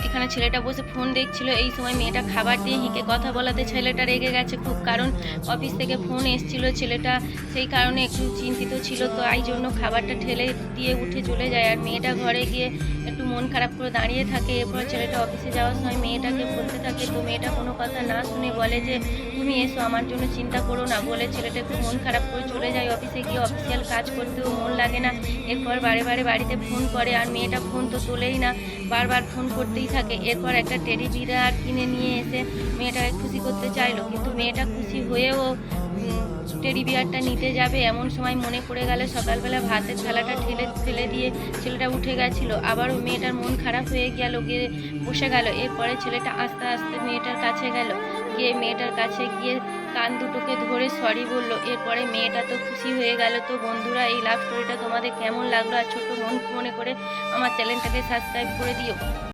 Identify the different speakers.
Speaker 1: এখানে ছেলেটা বসে ফোন দেখছিল। এই সময় মেয়েটা খাবার দিয়ে হেঁকে কথা বলাতে ছেলেটা রেগে গেছে খুব, কারণ অফিস থেকে ফোন এসেছিল। ছেলেটা সেই কারণে একটু চিন্তিত ছিল, তো এই জন্য খাবারটা ঠেলে দিয়ে উঠে চলে যায়। আর মেয়েটা ঘরে গিয়ে একটু মন খারাপ করে দাঁড়িয়ে থাকে। এরপর ছেলেটা অফিসে যাওয়ার সময় মেয়েটাকে বলতে থাকে, তো মেয়েটা কোনো কথা না শুনে বলে যে তুমি এসো, আমার জন্য চিন্তা করো না বলে ছেলেটা একটু মন খারাপ করে চলে যায়। অফিসে গিয়ে অফিসিয়াল কাজ করতেও মন লাগে না। এরপর বারে বারে বাড়িতে ফোন করে, আর মেয়েটা ফোন তো তোলেই না, বারবার ফোন করতেই থাকে। এরপর একটা টেডি বিয়ার কিনে নিয়ে এসে মেয়েটাকে খুশি করতে চাইলো, কিন্তু মেয়েটা খুশি হয়েও টেডি বিয়ারটা নিতে যাবে এমন সময় মনে পড়ে গেল সকালবেলা ভাতের থালাটা ফেলে দিয়ে ছেলেটা উঠে গেছিলো। আবারও মেয়েটার মন খারাপ হয়ে গেল, গিয়ে বসে গেল। এরপরে ছেলেটা আস্তে আস্তে মেয়েটার কাছে গেল, গিয়ে মেয়েটার কাছে গিয়ে কান দুটোকে ধরে সরি বলল। এরপরে মেয়েটা তো খুশি হয়ে গেল। তো বন্ধুরা, এই লাভ স্টোরিটা তোমাদের কেমন লাগলো? আর ছোট্ট মনে করে আমার চ্যানেলটাকে সাবস্ক্রাইব করে দিও।